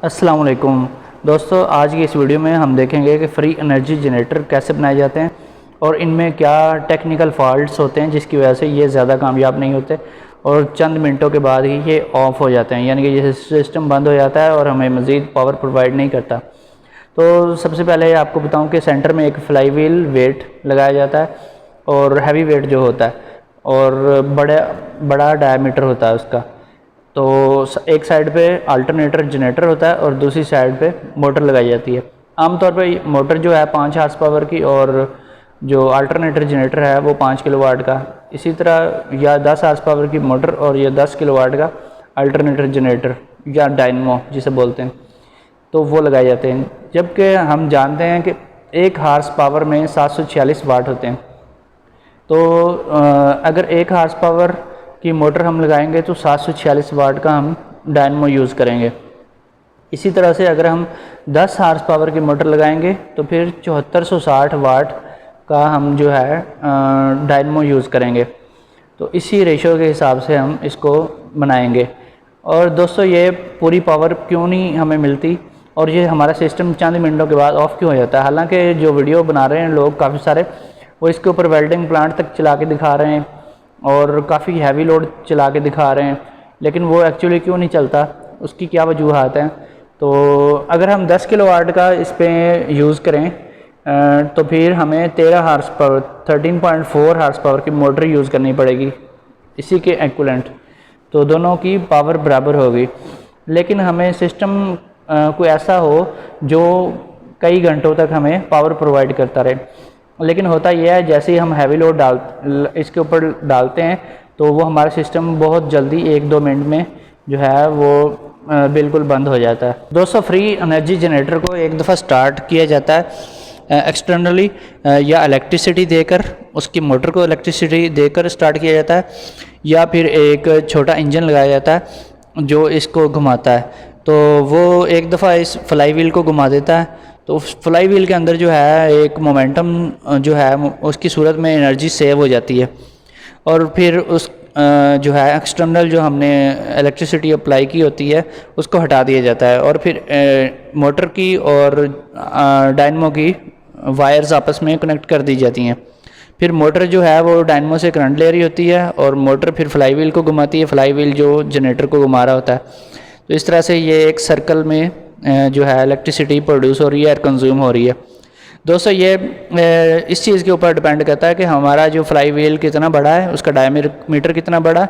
अस्सलाम वालेकुम दोस्तों, आज की इस वीडियो में हम देखेंगे कि फ्री एनर्जी जनरेटर कैसे बनाए जाते हैं और इनमें क्या टेक्निकल फॉल्ट्स होते हैं जिसकी वजह से ये ज़्यादा कामयाब नहीं होते और चंद मिनटों के बाद ही ये ऑफ़ हो जाते हैं, यानी कि ये सिस्टम बंद हो जाता है और हमें मज़ीद पावर प्रोवाइड नहीं करता। तो सबसे पहले आपको बताऊं कि सेंटर में एक फ्लाई व्हील वेट लगाया जाता है और हैवी वेट जो होता है और बड़ा डायमीटर होता है उसका। तो एक साइड पे अल्टरनेटर जनरेटर होता है और दूसरी साइड पे मोटर लगाई जाती है। आमतौर पे मोटर जो है 5 हार्स पावर की और जो अल्टरनेटर जनरेटर है वो 5 किलोवाट का। इसी तरह या 10 हार्स पावर की मोटर और ये 10 किलोवाट का अल्टरनेटर जनरेटर या डायनमो जिसे बोलते हैं, तो वो लगाए जाते हैं। जबकि हम जानते हैं कि 1 हार्स पावर में 746 वाट होते हैं। तो अगर 1 हार्स पावर की मोटर हम लगाएंगे तो 746 वाट का हम डायनमो यूज़ करेंगे। इसी तरह से अगर हम 10 हार्स पावर की मोटर लगाएंगे तो फिर 7460 वाट का हम जो है डायनमो यूज़ करेंगे। तो इसी रेशो के हिसाब से हम इसको बनाएंगे। और दोस्तों, ये पूरी पावर क्यों नहीं हमें मिलती और ये हमारा सिस्टम चंद मिनटों के बाद ऑफ़ क्यों हो जाता है? हालांकि जो वीडियो बना रहे हैं लोग काफ़ी सारे, वो इसके ऊपर वेल्डिंग प्लांट तक चला के दिखा रहे हैं और काफ़ी हैवी लोड चला के दिखा रहे हैं, लेकिन वो एक्चुअली क्यों नहीं चलता, उसकी क्या वजूहत हैं? तो अगर हम 10 किलोवाट का इस पर यूज़ करें तो फिर हमें 13 हार्स पावर 13.4 हार्स पावर की मोटर यूज़ करनी पड़ेगी इसी के एक्विवेलेंट। तो दोनों की पावर बराबर होगी। लेकिन हमें सिस्टम कोई ऐसा हो जो कई घंटों तक हमें पावर प्रोवाइड करता रहे। लेकिन होता यह है, जैसे ही हम हैवी लोड इसके ऊपर डालते हैं तो वो हमारा सिस्टम बहुत जल्दी 1-2 मिनट में जो है वो बिल्कुल बंद हो जाता है। दोस्तों, फ्री एनर्जी जनरेटर को एक दफ़ा स्टार्ट किया जाता है एक्सटर्नली या इलेक्ट्रिसिटी देकर, उसकी मोटर को इलेक्ट्रिसिटी देकर स्टार्ट किया जाता है, या फिर एक छोटा इंजन लगाया जाता है जो इसको घुमाता है। तो वो एक दफ़ा इस फ्लाई व्हील को घुमा देता है। तो फ्लाई व्हील के अंदर जो है एक मोमेंटम जो है उसकी सूरत में एनर्जी सेव हो जाती है और फिर उस जो है एक्सटर्नल जो हमने इलेक्ट्रिसिटी अप्लाई की होती है उसको हटा दिया जाता है और फिर मोटर की और डायनमो की वायर्स आपस में कनेक्ट कर दी जाती हैं। फिर मोटर जो है वो डायनमो से करंट ले रही होती है और मोटर फिर फ्लाई व्हील को घुमाती है, फ्लाई व्हील जो जनरेटर को घुमा रहा होता है। तो इस तरह से ये एक सर्कल में जो है इलेक्ट्रिसिटी प्रोड्यूस हो रही है और कंज्यूम हो रही है। दोस्तों, ये इस चीज़ के ऊपर डिपेंड करता है कि हमारा जो फ्लाई व्हील कितना बड़ा है, उसका डायमीटर कितना बड़ा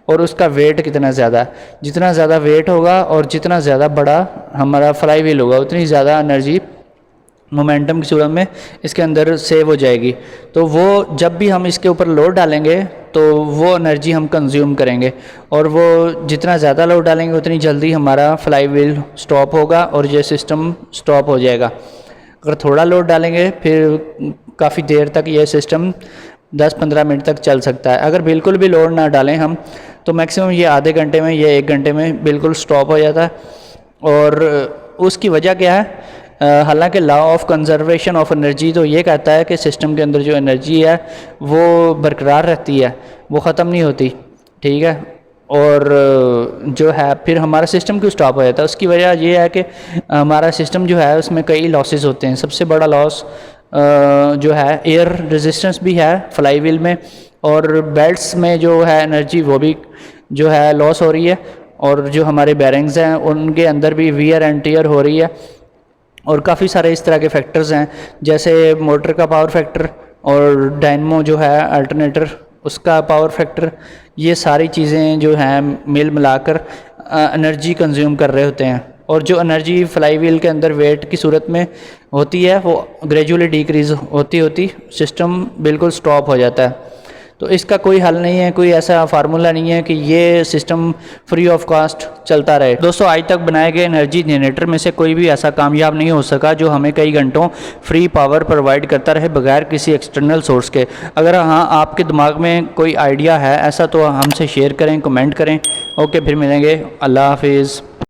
और उसका वेट कितना ज़्यादा। जितना ज़्यादा वेट होगा और जितना ज़्यादा बड़ा हमारा फ्लाई व्हील होगा उतनी ज़्यादा एनर्जी मोमेंटम की सूरत में इसके अंदर सेव हो जाएगी। तो वो जब भी हम इसके ऊपर लोड डालेंगे तो वो एनर्जी हम कंज्यूम करेंगे और वो जितना ज़्यादा लोड डालेंगे उतनी जल्दी हमारा फ्लाई व्हील स्टॉप होगा और ये सिस्टम स्टॉप हो जाएगा। अगर थोड़ा लोड डालेंगे फिर काफ़ी देर तक ये सिस्टम 10-15 मिनट तक चल सकता है। अगर बिल्कुल भी लोड ना डालें हम तो मैक्सिमम ये आधे घंटे में या 1 घंटे में बिल्कुल स्टॉप हो जाता है। और उसकी वजह क्या है? हालांकि law of conservation of energy तो ये कहता है कि सिस्टम के अंदर जो एनर्जी है वो बरकरार रहती है, वो ख़त्म नहीं होती, ठीक है। और जो है फिर हमारा सिस्टम क्यों स्टॉप हो जाता है? उसकी वजह ये है कि हमारा सिस्टम जो है उसमें कई लॉसेस होते हैं। सबसे बड़ा लॉस जो है एयर रेजिस्टेंस भी है फ्लाई व्हील में, और बेल्ट्स में जो है एनर्जी वो भी जो है लॉस हो रही है, और जो हमारे बैरिंग्स हैं उनके अंदर भी वियर एंड टियर हो रही है। और काफ़ी सारे इस तरह के फैक्टर्स हैं, जैसे मोटर का पावर फैक्टर और डायनमो जो है अल्टरनेटर उसका पावर फैक्टर, ये सारी चीज़ें जो हैं मिल मिलाकर एनर्जी कंज्यूम कर रहे होते हैं। और जो एनर्जी फ्लाई व्हील के अंदर वेट की सूरत में होती है वो ग्रेजुअली डिक्रीज़ होती होती सिस्टम बिल्कुल स्टॉप हो जाता है। तो इसका कोई हल नहीं है, कोई ऐसा फार्मूला नहीं है कि ये सिस्टम फ्री ऑफ कॉस्ट चलता रहे। दोस्तों, आज तक बनाए गए एनर्जी जनरेटर में से कोई भी ऐसा कामयाब नहीं हो सका जो हमें कई घंटों फ्री पावर प्रोवाइड करता रहे बगैर किसी एक्सटर्नल सोर्स के। अगर हाँ आपके दिमाग में कोई आइडिया है ऐसा तो हमसे शेयर करें, कमेंट करें। ओके, फिर मिलेंगे। अल्लाह हाफिज़।